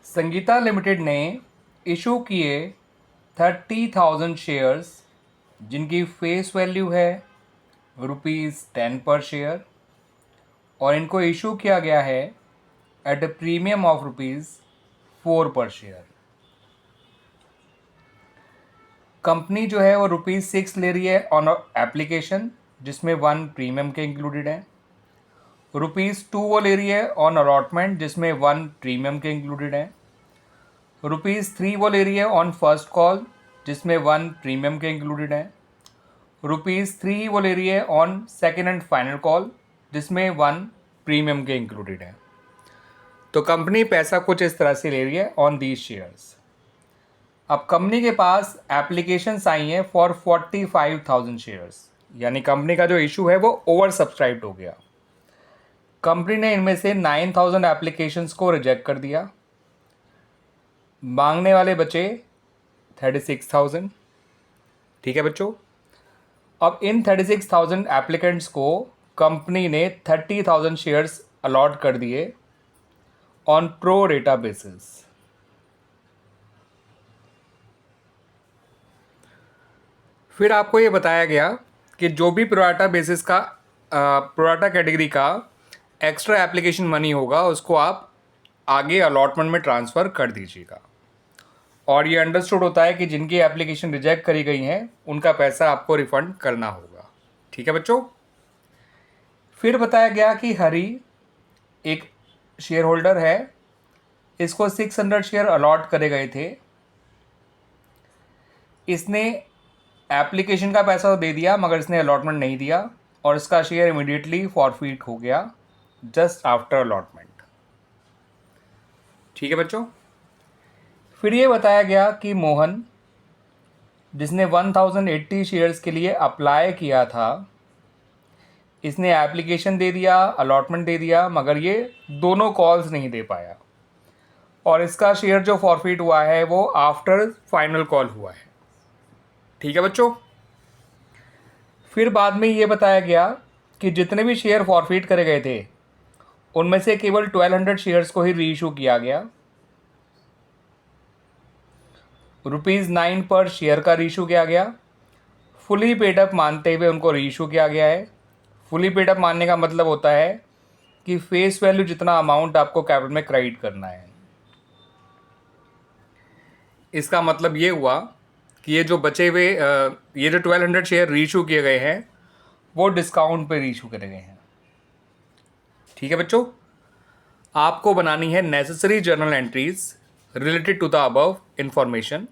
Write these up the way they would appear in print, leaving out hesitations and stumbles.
Sangeeta limited ने issue किए 30,000 shares जिनकी फेस वैल्यू है ₹10 पर शेयर और इनको इशू किया गया है एट अ प्रीमियम ऑफ ₹4 पर शेयर। कंपनी जो है वो ₹6 ले रही है ऑन एप्लीकेशन जिसमें 1 प्रीमियम के इंक्लूडेड है। ₹2 वो ले रही है ऑन अलॉटमेंट जिसमें 1 प्रीमियम के इंक्लूडेड है। ₹3 वो ले रही है ऑन फर्स्ट कॉल जिसमें 1 प्रीमियम के इंक्लूडेड है। ₹3 वो ले रही है on second and final call जिसमें 1 प्रीमियम के इंक्लूडेड है। तो कंपनी पैसा कुछ इस तरह से ले रही है ऑन दीज शेयर्स। अब कंपनी के पास एप्लीकेशंस आई हैं फॉर 45,000 शेयर्स, यानी कंपनी का जो इशू है वो ओवर सब्सक्राइब्ड हो गया। कंपनी ने इनमें से 9,000 एप्लीकेशंस को रिजेक्ट कर दिया। मांगने वाले बचे 36,000। ठीक है बच्चों, अब इन 36,000 एप्लीकेंट्स को कंपनी ने 30,000 शेयर्स अलॉट कर दिए ऑन प्रो रेटा बेसिस। फिर आपको ये बताया गया कि जो भी प्रोराटा बेसिस का प्रोराटा कैटेगरी का एक्स्ट्रा एप्लीकेशन मनी होगा उसको आप आगे अलॉटमेंट में ट्रांसफ़र कर दीजिएगा। और ये अंडरस्टूड होता है कि जिनकी एप्लीकेशन रिजेक्ट करी गई हैं उनका पैसा आपको रिफ़ंड करना होगा। ठीक है बच्चों। फिर बताया गया कि हरी एक शेयर होल्डर है, इसको 600 शेयर अलॉट करे गए थे। इसने एप्लीकेशन का पैसा तो दे दिया मगर इसने अलॉटमेंट नहीं दिया और इसका शेयर इमीडिएटली फॉरफीट हो गया जस्ट आफ्टर अलॉटमेंट। ठीक है बच्चों। फिर ये बताया गया कि मोहन, जिसने 1080 शेयर्स के लिए अप्लाई किया था, इसने एप्लीकेशन दे दिया, अलॉटमेंट दे दिया, मगर ये दोनों कॉल्स नहीं दे पाया और इसका शेयर जो फॉरफीट हुआ है वो आफ्टर फाइनल कॉल हुआ है। ठीक है बच्चों। फिर बाद में ये बताया गया कि जितने भी शेयर फॉरफीट करे गए थे उनमें से केवल 1200 शेयर्स को ही रीइशू किया गया। ₹9 पर शेयर का रीइशू किया गया। फुली पेड अप मानते हुए उनको रीइशू किया गया है। फुली पेड अप मानने का मतलब होता है कि फेस वैल्यू जितना अमाउंट आपको कैपिटल में क्रेडिट करना है। इसका मतलब ये हुआ कि ये जो बचे हुए ये जो 1200 शेयर रीइशू किए गए हैं वो डिस्काउंट पे रीइशू करे गए हैं। ठीक है बच्चों। आपको बनानी है necessary journal entries related to the above information.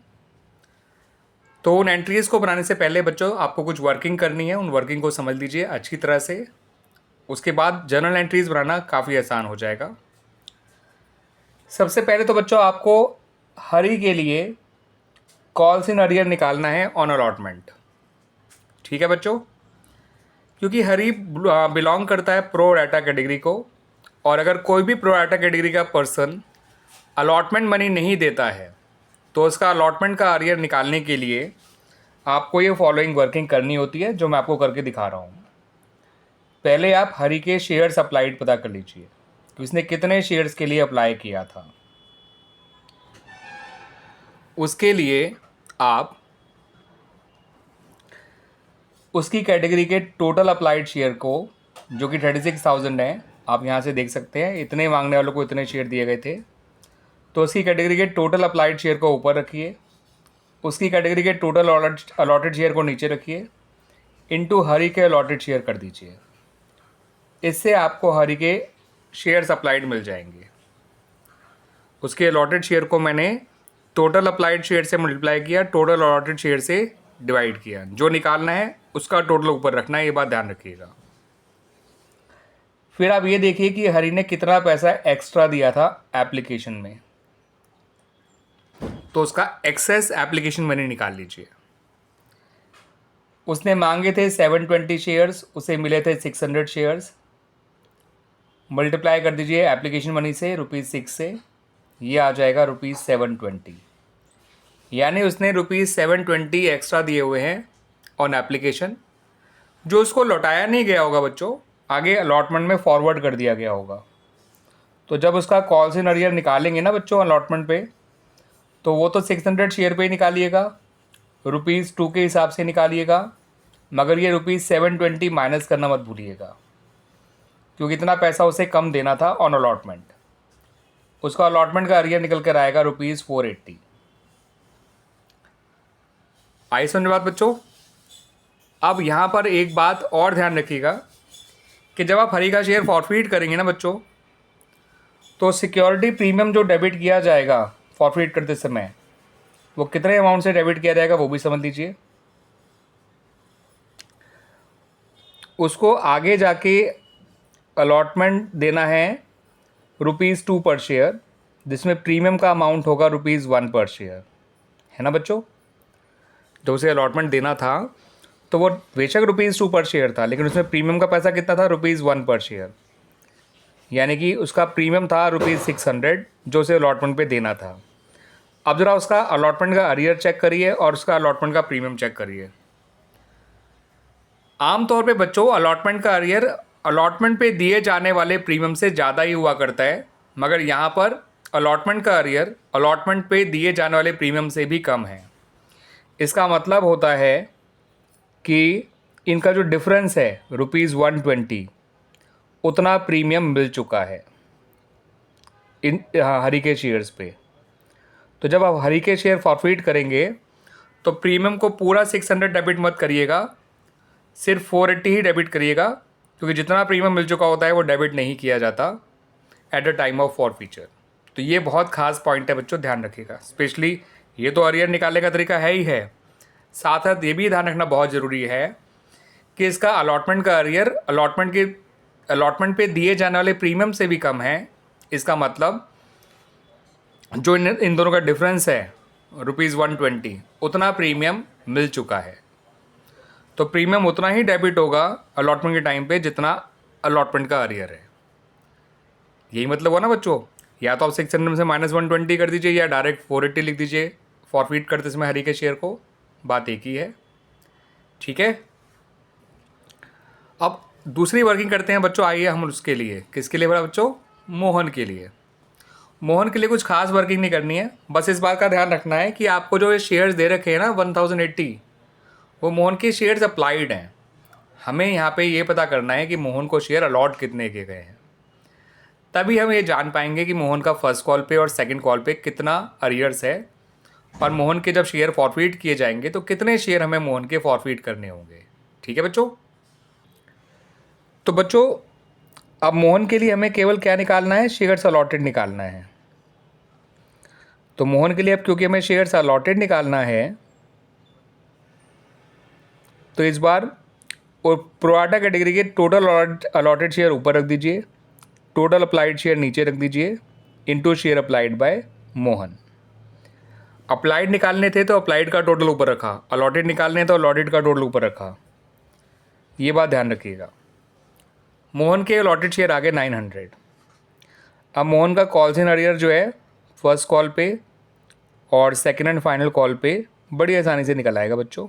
तो उन एंट्रीज़ को बनाने से पहले बच्चों आपको कुछ वर्किंग करनी है, उन वर्किंग को समझ लीजिए अच्छी तरह से। उसके बाद जर्नल एंट्रीज़ बनाना काफ़ी आसान हो जाएगा। सबसे पहले तो बच्चों आपको हरी के लिए कॉल्स इन अरियर निकालना है ऑन अलॉटमेंट। ठीक है बच्चों। क्योंकि हरी बिलोंग करता है प्रो राटा कैटेगरी को और अगर कोई भी प्रो राटा कैटेगरी का पर्सन अलॉटमेंट मनी नहीं देता है तो उसका अलॉटमेंट का अरियर निकालने के लिए आपको ये फॉलोइंग वर्किंग करनी होती है जो मैं आपको करके दिखा रहा हूँ। पहले आप हरी के शेयर्स अप्लाइड पता कर लीजिए कि उसने कितने शेयर्स के लिए अप्लाई किया था। उसके लिए आप उसकी कैटेगरी के टोटल अप्लाइड शेयर को, जो कि 36,000 है, आप यहाँ से देख सकते हैं इतने मांगने वालों को इतने शेयर दिए गए थे, तो उसकी कैटेगरी के टोटल अप्लाइड शेयर को ऊपर रखिए, उसकी कैटेगरी के टोटल अलॉटेड शेयर को नीचे रखिए, इनटू हरी के अलॉटेड शेयर कर दीजिए। इससे आपको हरी के शेयर्स अप्लाइड मिल जाएंगे। उसके अलॉटेड शेयर को मैंने टोटल अप्लाइड शेयर से मल्टीप्लाई किया, टोटल अलॉटेड शेयर से डिवाइड किया। जो निकालना है उसका टोटल ऊपर रखना है, ये बात ध्यान रखिएगा। फिर आप ये देखिए कि हरी ने कितना पैसा एक्स्ट्रा दिया था एप्लीकेशन में, तो उसका एक्सेस एप्लीकेशन मनी निकाल लीजिए। उसने मांगे थे 720 शेयर्स, उसे मिले थे 600 शेयर्स। मल्टीप्लाई कर दीजिए एप्लीकेशन मनी से ₹6 से, ये आ जाएगा ₹720। यानी उसने ₹720 एक्स्ट्रा दिए हुए हैं ऑन एप्लीकेशन, जो उसको लौटाया नहीं गया होगा बच्चों, आगे अलॉटमेंट में फॉरवर्ड कर दिया गया होगा। तो जब उसका कॉल्स इन अरियर निकालेंगे ना बच्चों अलॉटमेंट पे, तो वो तो 600 शेयर पे ही निकालिएगा, ₹2 के हिसाब से निकालिएगा, मगर ये ₹720 माइनस करना मत भूलिएगा, क्योंकि इतना पैसा उसे कम देना था ऑन अलॉटमेंट। उसका अलॉटमेंट का अरियर निकल कर आएगा ₹480। आई समझ बात बच्चों। अब यहाँ पर एक बात और ध्यान रखिएगा कि जब आप हरी का शेयर फॉरफीट करेंगे ना बच्चों, तो सिक्योरिटी प्रीमियम जो डेबिट किया जाएगा फॉरफीट करते समय, वो कितने अमाउंट से डेबिट किया जाएगा वो भी समझ लीजिए। उसको आगे जाके अलॉटमेंट देना है ₹2 पर शेयर, जिसमें प्रीमियम का अमाउंट होगा ₹1 पर शेयर, है ना बच्चों। जो उसे अलॉटमेंट देना था तो वो बेशक ₹2 पर शेयर था, लेकिन उसमें प्रीमियम का पैसा कितना था, ₹1 पर शेयर, यानी कि उसका प्रीमियम था ₹600 जो उसे अलॉटमेंट पे देना था। अब ज़रा उसका अलॉटमेंट का अरियर चेक करिए और उसका अलॉटमेंट का प्रीमियम चेक करिए। आमतौर पे बच्चों अलॉटमेंट का अरियर अलॉटमेंट पे दिए जाने वाले प्रीमियम से ज़्यादा ही हुआ करता है, मगर यहाँ पर अलॉटमेंट का अरियर अलॉटमेंट पे दिए जाने वाले प्रीमियम से भी कम है। इसका मतलब होता है कि इनका जो डिफरेंस है ₹120, उतना प्रीमियम मिल चुका है इन हरी के शेयर्स पे। तो जब आप हरी के शेयर फॉरफीट करेंगे तो प्रीमियम को पूरा 600 डेबिट मत करिएगा, सिर्फ 480 ही डेबिट करिएगा, क्योंकि जितना प्रीमियम मिल चुका होता है वो डेबिट नहीं किया जाता at the time of forfeiture. तो ये बहुत खास पॉइंट है बच्चों, ध्यान रखिएगा। स्पेशली ये तो अरियर निकालने का तरीका है ही है, साथ साथ ये भी ध्यान रखना बहुत ज़रूरी है कि इसका अलॉटमेंट का अरियर अलॉटमेंट पे दिए जाने वाले प्रीमियम से भी कम है। इसका मतलब जो इन दोनों का डिफरेंस है ₹120, उतना प्रीमियम मिल चुका है। तो प्रीमियम उतना ही डेबिट होगा अलॉटमेंट के टाइम पे जितना अलॉटमेंट का अरियर है। यही मतलब हुआ ना बच्चों। या तो आप 600 से -120 कर दीजिए या डायरेक्ट 480 लिख दीजिए फॉरफीट करते समय हरी के शेयर को, बात एक ही है। ठीक है, अब दूसरी वर्किंग करते हैं बच्चों। आइए हम उसके लिए, किसके लिए बोला बच्चों, मोहन के लिए। मोहन के लिए कुछ खास वर्किंग नहीं करनी है, बस इस बात का ध्यान रखना है कि आपको जो ये शेयर्स दे रखे हैं ना 1080, वो मोहन के शेयर्स अप्लाइड हैं। हमें यहाँ पे ये पता करना है कि मोहन को शेयर अलॉट कितने के गए हैं, तभी हम ये जान पाएंगे कि मोहन का फर्स्ट कॉल पे और सेकंड कॉल पे कितना अरियर्स है, और मोहन के जब शेयर फॉरफीट किए जाएंगे तो कितने शेयर हमें मोहन के फॉरफीट करने होंगे। ठीक है बच्चों। तो बच्चों अब मोहन के लिए हमें केवल क्या निकालना है, शेयर्स अलॉटेड निकालना है। तो मोहन के लिए अब क्योंकि हमें शेयर्स अलॉटेड निकालना है, तो इस बार और प्रोराटा कैटेगरी के टोटल अलॉटेड शेयर ऊपर रख दीजिए, टोटल अप्लाइड शेयर नीचे रख दीजिए, into share applied by Mohan. Applied निकालने थे तो अप्लाइड का टोटल ऊपर रखा, अलॉटेड निकालने तो अलॉटेड का टोटल ऊपर रखा। ये बात ध्यान रखिएगा। मोहन के अलॉटेड शेयर आ गए 900। अब मोहन का कॉल्स इन अरियर जो है फर्स्ट कॉल पे और सेकेंड एंड फाइनल कॉल पे बड़ी आसानी से निकल आएगा बच्चों।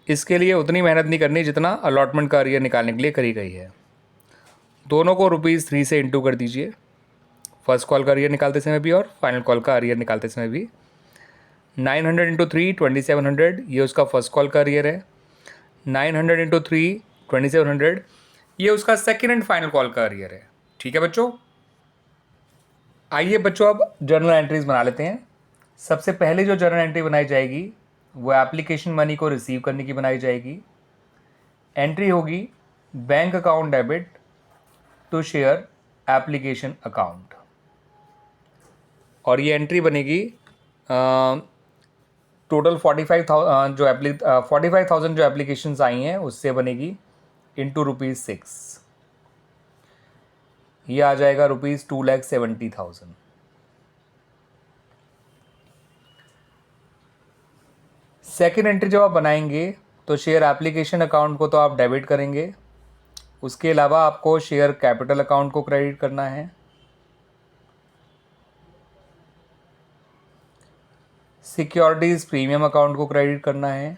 इसके लिए उतनी मेहनत नहीं करनी जितना अलॉटमेंट का अरियर निकालने के लिए करी गई है। दोनों को ₹3 से इंटू कर दीजिए, फर्स्ट कॉल का अरियर निकालते समय भी और फाइनल कॉल का अरियर निकालते समय भी। 900 इंटू 3 2700, ये उसका फर्स्ट कॉल का अरियर है। 900 इंटू 3 2700, ये उसका सेकेंड एंड फाइनल कॉल का अरियर है। ठीक है बच्चों। आइए बच्चों अब जर्नल एंट्रीज बना लेते हैं। सबसे पहले जो जर्नल एंट्री बनाई जाएगी वो एप्लीकेशन मनी को रिसीव करने की बनाई जाएगी। एंट्री होगी bank account debit to share application account, और ये एंट्री बनेगी टोटल 45,000 जो एप्लीकेशंस आई हैं उससे बनेगी, इंटू ₹6। ये आ जाएगा ₹2,70,000। सेकेंड एंट्री जब आप बनाएंगे तो शेयर एप्लीकेशन अकाउंट को तो आप डेबिट करेंगे, उसके अलावा आपको शेयर कैपिटल अकाउंट को क्रेडिट करना है, सिक्योरिटीज़ प्रीमियम अकाउंट को क्रेडिट करना है,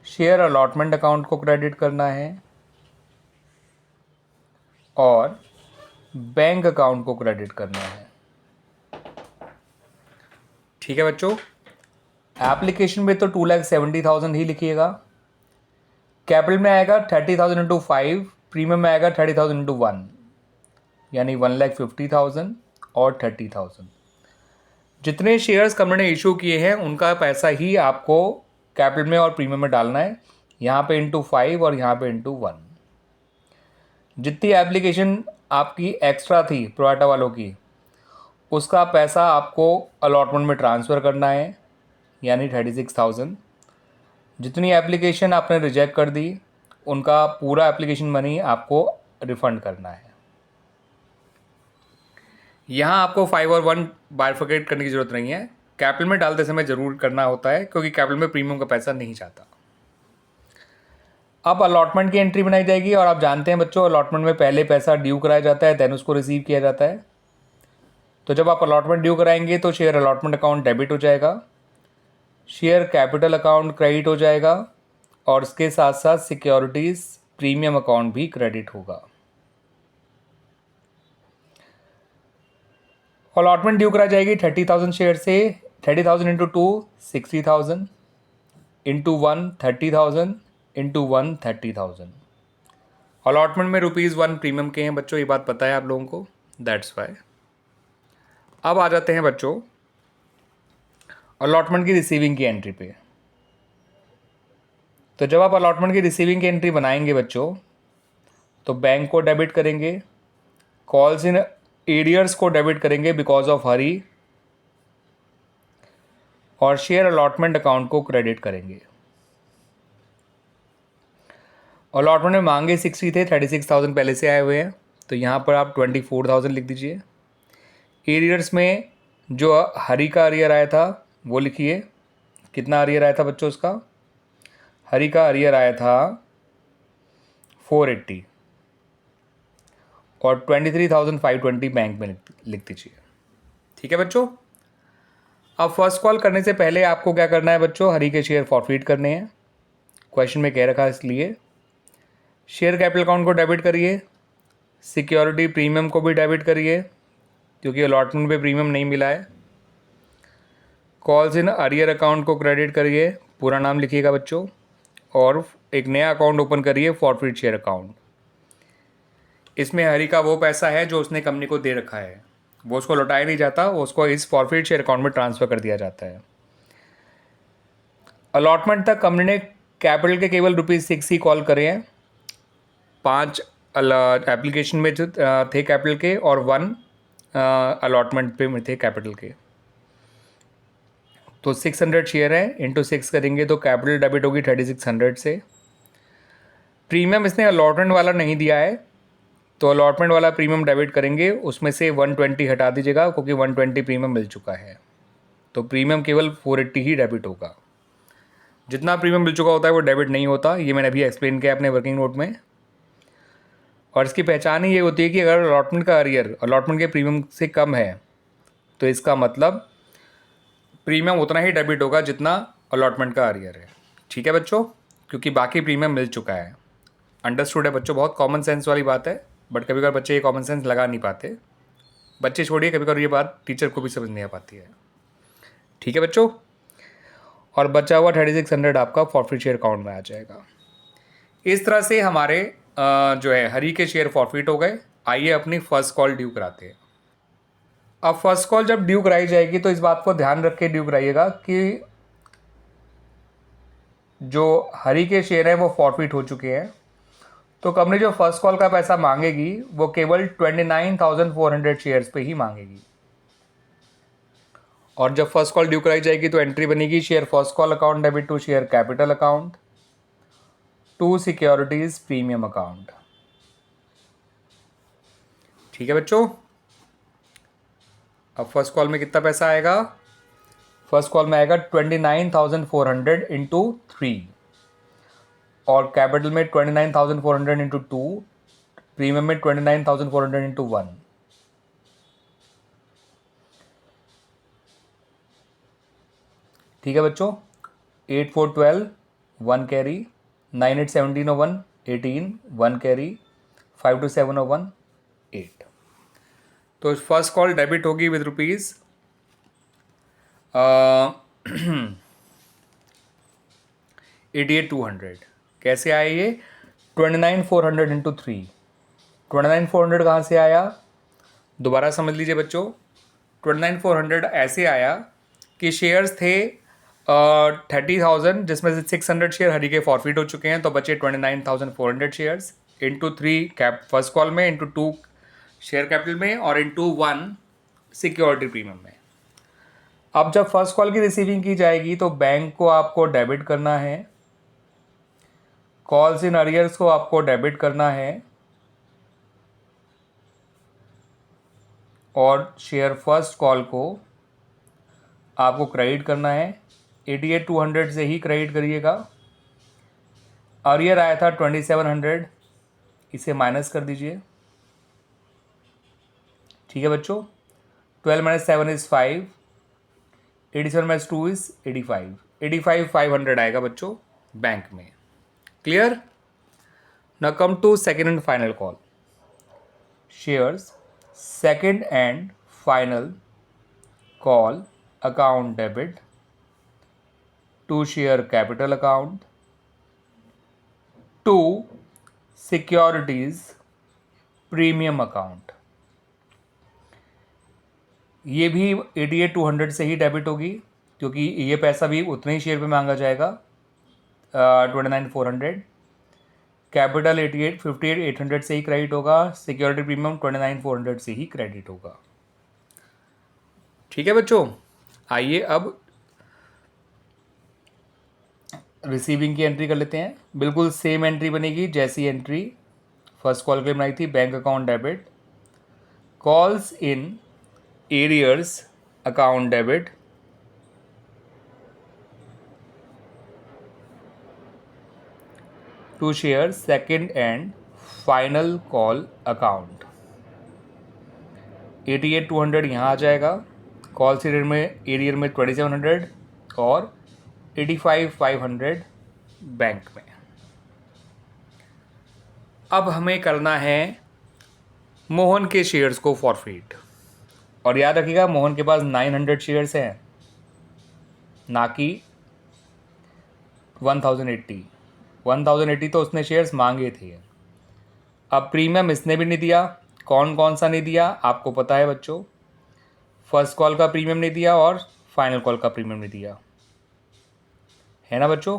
शेयर अलॉटमेंट अकाउंट को क्रेडिट करना है, और बैंक अकाउंट को क्रेडिट करना है। ठीक है बच्चों, एप्लीकेशन में तो 2,70,000 ही लिखिएगा। कैपिटल में आएगा 30,000 इंटू 5, प्रीमियम में आएगा 30,000 इंटू 1, यानी 1,50,000 और 30,000। जितने शेयर्स कंपनी ने इशू किए हैं उनका पैसा ही आपको कैपिटल में और प्रीमियम में डालना है, यहाँ पे इंटू 5 और यहाँ पे इंटू 1। जितनी एप्लीकेशन आपकी एक्स्ट्रा थी प्रोराटा वालों की, उसका पैसा आपको अलॉटमेंट में ट्रांसफ़र करना है, यानी 36,000। जितनी एप्लीकेशन आपने रिजेक्ट कर दी उनका पूरा एप्लीकेशन मनी आपको रिफ़ंड करना है। यहाँ आपको 5 और 1 बाइफरकेट करने की ज़रूरत नहीं है, कैपिटल में डालते समय ज़रूर करना होता है क्योंकि कैपिटल में प्रीमियम का पैसा नहीं जाता। अब अलॉटमेंट की एंट्री बनाई जाएगी और आप जानते हैं बच्चों, अलॉटमेंट में पहले पैसा ड्यू कराया जाता है, देन उसको रिसीव किया जाता है। तो जब आप अलॉटमेंट ड्यू कराएंगे तो शेयर अलॉटमेंट अकाउंट डेबिट हो जाएगा, शेयर कैपिटल अकाउंट क्रेडिट हो जाएगा और उसके साथ साथ सिक्योरिटीज़ प्रीमियम अकाउंट भी क्रेडिट होगा। अलॉटमेंट ड्यू कराई जाएगी 30,000 शेयर से। 30,000 इंटू 2 60,000, इंटू 1 30,000, इंटू 1 30,000। अलॉटमेंट में ₹1 प्रीमियम के हैं बच्चों, ये बात पता है आप लोगों को, दैट्स वाई। अब आ जाते हैं बच्चों अलॉटमेंट की रिसीविंग की एंट्री पे। तो जब आप अलॉटमेंट की रिसीविंग की एंट्री बनाएंगे बच्चों, तो बैंक को डेबिट करेंगे, कॉल्स इन एरियर्स को डेबिट करेंगे बिकॉज ऑफ हरी, और शेयर अलॉटमेंट अकाउंट को क्रेडिट करेंगे। अलॉटमेंट में मांगे 60 थे, 36,000 पहले से आए हुए हैं, तो यहाँ पर आप 24,000 लिख दीजिए। एरियर्स में जो हरी का अरियर आया था वो लिखिए, कितना अरियर आया था बच्चों उसका? हरी का अरियर आया था 480 और 23,520 बैंक में लिख दीजिए। ठीक है बच्चों, अब फर्स्ट कॉल करने से पहले आपको क्या करना है बच्चों? हरी के शेयर फॉरफिट करने हैं, क्वेश्चन में कह रखा है इसलिए। शेयर कैपिटल अकाउंट को डेबिट करिए, सिक्योरिटी प्रीमियम को भी डेबिट करिए क्योंकि अलॉटमेंट पे प्रीमियम नहीं मिला है। कॉल्स इन अरियर अकाउंट को क्रेडिट करिए, पूरा नाम लिखिएगा बच्चों, और एक नया अकाउंट ओपन करिए फॉरफिट शेयर अकाउंट। इसमें हरी का वो पैसा है जो उसने कंपनी को दे रखा है, वो उसको लौटाया नहीं जाता, वो उसको इस फॉरफिट शेयर अकाउंट में ट्रांसफ़र कर दिया जाता है। अलॉटमेंट तक कंपनी ने कैपिटल के केवल ₹6 ही कॉल करे हैं, 5 एप्लीकेशन में जो थे कैपिटल के और 1 अलॉटमेंट पे में थे कैपिटल के। तो 600 शेयर है, इंटू 6 करेंगे तो कैपिटल डेबिट होगी 3600 से। प्रीमियम इसने अलॉटमेंट वाला नहीं दिया है, तो अलॉटमेंट वाला प्रीमियम डेबिट करेंगे, उसमें से 120 हटा दीजिएगा क्योंकि 120 प्रीमियम मिल चुका है, तो प्रीमियम केवल 480 ही डेबिट होगा। जितना प्रीमियम मिल चुका होता है वो डेबिट नहीं होता, ये मैंने अभी एक्सप्लेन किया अपने वर्किंग नोट में। और इसकी पहचान ही ये होती है कि अगर अलॉटमेंट का अरियर अलॉटमेंट के प्रीमियम से कम है तो इसका मतलब प्रीमियम उतना ही डेबिट होगा जितना अलॉटमेंट का अरियर है। ठीक है बच्चों, क्योंकि बाकी प्रीमियम मिल चुका है। अंडरस्टूड है बच्चों, बहुत कॉमन सेंस वाली बात है, बट कभी कभी बच्चे ये कॉमन सेंस लगा नहीं पाते। बच्चे छोड़िए, कभी कभी ये बात टीचर को भी समझ नहीं आ पाती है। ठीक है बच्चों, और बचा हुआ 3600 आपका फॉरफिट शेयर अकाउंट में आ जाएगा। इस तरह से हमारे जो है हरी के शेयर फॉरफिट हो गए। आइए अपनी फर्स्ट कॉल ड्यू कराते हैं। अब फर्स्ट कॉल जब ड्यू कराई जाएगी तो इस बात को ध्यान रख के ड्यू कराइएगा कि जो हरी के शेयर हैं वो फॉरफिट हो चुके हैं, तो कंपनी जो फर्स्ट कॉल का पैसा मांगेगी वो केवल 29,400 शेयर्स पे ही मांगेगी। और जब फर्स्ट कॉल ड्यू कराई जाएगी तो एंट्री बनेगी share first call account debit to share capital account to securities premium account. ठीक है बच्चों, अब फर्स्ट कॉल में कितना पैसा आएगा? फर्स्ट कॉल में आएगा 29,400 इंटू 3 और कैपिटल में 29,400 इंटू 2, प्रीमियम में 29,400 इंटू 1। ठीक है बच्चों, 8 4 12 1 कैरी, 9 8 17 1 18 1 कैरी, 5 2 7 1 8। तो फर्स्ट कॉल डेबिट होगी विद रुपीज़ 88,200। कैसे आए ये? 29,400 इंटू 3। 29,400 कहाँ से आया? दोबारा समझ लीजिए बच्चों। 29,400 ऐसे आया कि शेयर्स थे 30,000, जिसमें से 600 शेयर हरी के फॉरफिट हो चुके हैं, तो बचे 29,400 shares into 3 cap first call में, इंटू 2 शेयर कैपिटल में, और इंटू 1 सिक्योरिटी प्रीमियम में। अब जब फर्स्ट कॉल की रिसीविंग की जाएगी तो बैंक को आपको डेबिट करना है, कॉल्स इन अरियर्स को आपको डेबिट करना है, और शेयर फर्स्ट कॉल को आपको क्रेडिट करना है। 88,200 से ही क्रेडिट करिएगा। अरियर आया था 2,700, इसे माइनस कर दीजिए। ठीक है बच्चों। 12 - 7 इज़ 5, 87 - 2 इज़ 85। 85,500 आएगा बच्चों बैंक में। Clear? Now come to second and final call. Shares second and final call account debit to share capital account to securities premium account. ये भी 88,200 से ही डेबिट होगी, क्योंकि ये पैसा भी उतने ही शेयर पे मांगा जाएगा। 29,400 कैपिटल 58,800 से ही क्रेडिट होगा। सिक्योरिटी प्रीमियम 29,400 से ही क्रेडिट होगा। ठीक है बच्चों। आइए अब रिसीविंग की एंट्री कर लेते हैं। बिल्कुल सेम एंट्री बनेगी जैसी एंट्री फर्स्ट कॉल के लिए बनाई थी। Bank account debit, calls in arrears account debit to share second and final call account. 88,200 यहाँ आ जाएगा। कॉल्स एरियर में 2,700 और 85,500 बैंक में। अब हमें करना है मोहन के शेयर्स को फॉरफिट। और याद रखिएगा मोहन के पास 900 शेयर्स हैं, ना कि 1080। 1080 तो उसने शेयर्स मांगे थे। अब प्रीमियम इसने भी नहीं दिया। कौन कौन सा नहीं दिया आपको पता है बच्चों। फर्स्ट कॉल का प्रीमियम नहीं दिया और फाइनल कॉल का प्रीमियम नहीं दिया, है ना बच्चों।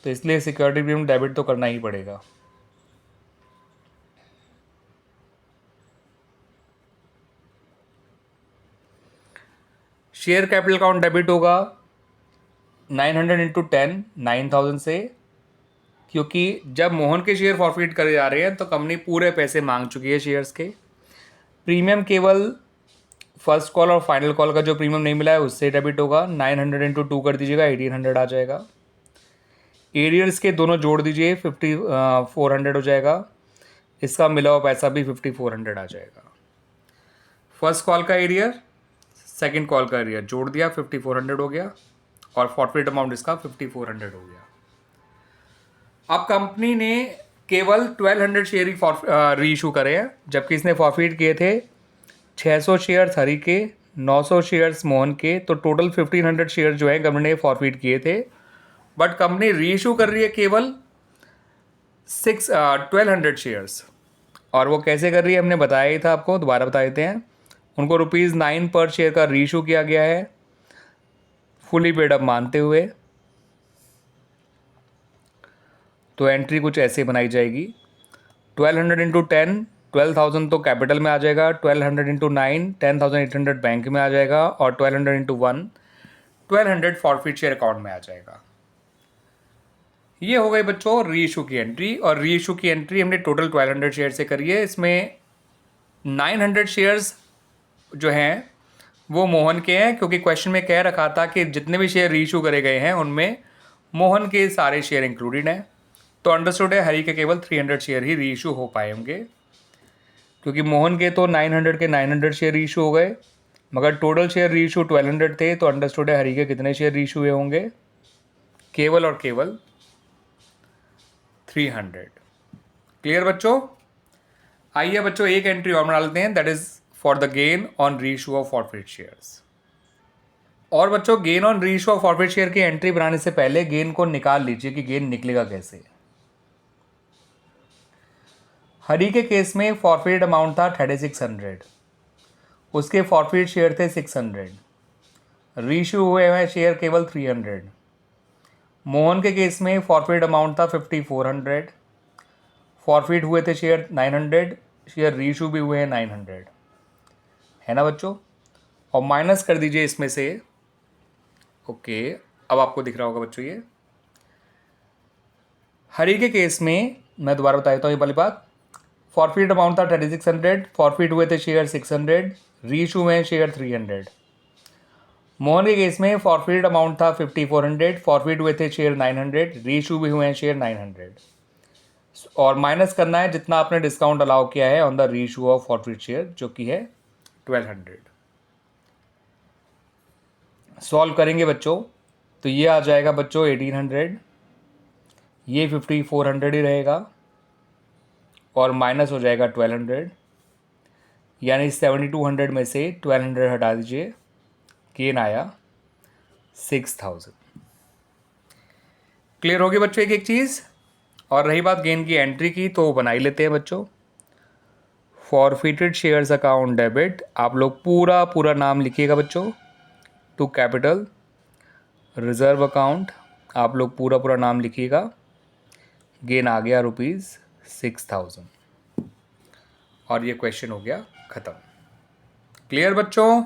तो इसलिए सिक्योरिटी प्रीमियम डेबिट तो करना ही पड़ेगा। शेयर कैपिटल अकाउंट डेबिट होगा 900 इंटू 10, 9,000 से, क्योंकि जब मोहन के शेयर फॉरफिट करे जा रहे हैं तो कंपनी पूरे पैसे मांग चुकी है शेयर्स के। प्रीमियम केवल फर्स्ट कॉल और फाइनल कॉल का जो प्रीमियम नहीं मिला है उससे डेबिट होगा। 900 इंटू 2 कर दीजिएगा, 1,800 आ जाएगा। एरियर्स के दोनों जोड़ दीजिए, 5,400 हो जाएगा। इसका मिला हुआ पैसा भी 5,400 आ जाएगा। फर्स्ट कॉल का एरियर, सेकंड कॉल का एरियर जोड़ दिया, 5,400 हो गया, और फॉरफिट अमाउंट इसका 5,400 हो गया। अब कंपनी ने केवल 1,200 शेयर ही री इशू करे हैं, जबकि इसने फॉरफिट किए थे 600 शेयर्स हरी के, 900 शेयर्स मोहन के। तो टोटल 1,500 शेयर जो है कंपनी ने फॉरफिट किए थे। बट कंपनी री इशू कर रही है केवल 1,200 शेयर्स। और वो कैसे कर रही है हमने बताया ही था आपको, दोबारा बता देते हैं। उनको ₹9 पर शेयर का री इशू किया गया है, फुली पेड अप मानते हुए। तो एंट्री कुछ ऐसे बनाई जाएगी। 1,200 इंटू 10, 12,000 तो कैपिटल में आ जाएगा। 1,200 इंटू 9, 10,800 बैंक में आ जाएगा। और 1,200 इंटू 1, 1,200 फॉरफिट शेयर अकाउंट में आ जाएगा। ये हो गई बच्चों री इशू की एंट्री। और री इशू की एंट्री हमने टोटल 1,200 शेयर से करी है। इसमें 900 शेयर्स जो हैं वो मोहन के हैं, क्योंकि क्वेश्चन में कह रखा था कि जितने भी शेयर री इशू करे गए हैं उनमें मोहन के सारे शेयर इंक्लूडेड हैं। तो अंडरस्टूड है हरी के केवल 300 शेयर ही री इशू हो पाए होंगे, क्योंकि मोहन के तो 900 के 900 शेयर री इशू हो गए, मगर टोटल शेयर री इशू 1,200 थे। तो अंडरस्टूड है हरी के कितने शेयर री इशू हुए होंगे, केवल और केवल 300। क्लियर बच्चों। आइए बच्चों एक एंट्री और बना लेते हैं, that is for the gain on reissue of forfeit shares. और बच्चों gain on reissue of forfeit share की एंट्री बनाने से पहले गेन को निकाल लीजिए कि गेन निकलेगा कैसे। हरी के केस में फॉरफिट अमाउंट था 3600, उसके फॉरफिट शेयर थे 600, रीइशू हुए हैं शेयर केवल 300। मोहन के केस में फॉरफिट अमाउंट था 5400, फॉरफिट हुए थे शेयर 900, शेयर रीइशू भी हुए हैं 900, है ना बच्चों। और माइनस कर दीजिए इसमें से, ओके अब आपको दिख रहा होगा बच्चों ये। हरी के केस में मैं दोबारा बता देता हूँ ये वाली बात। फॉरफिट अमाउंट था 3600, फॉरफिट हुए थे शेयर 600, रीइशू हुए हैं शेयर 300। मोहन के केस में फॉरफिट अमाउंट था 5400, फॉरफिट हुए थे शेयर 900, रीइशू भी हुए हैं शेयर 900। और माइनस करना है जितना आपने डिस्काउंट अलाउ किया है on the reissue of forfeit share, जो कि है 1200। सॉल्व करेंगे बच्चों तो ये आ जाएगा बच्चों 1800, ये 5400 ही रहेगा और माइनस हो जाएगा 1200, यानी 7200 में से 1200 हटा दीजिए, गेन आया 6000। क्लियर होगी बच्चों एक एक चीज़। और रही बात गेन की एंट्री की तो बना ही लेते हैं बच्चों। फॉरफिटेड शेयर्स अकाउंट डेबिट, आप लोग पूरा पूरा नाम लिखिएगा बच्चों, टू कैपिटल। रिजर्व अकाउंट आप लोग पूरा पूरा नाम लिखिएगा, गेन आ गया ₹6000 और ये क्वेश्चन हो गया ख़त्म। क्लियर बच्चों।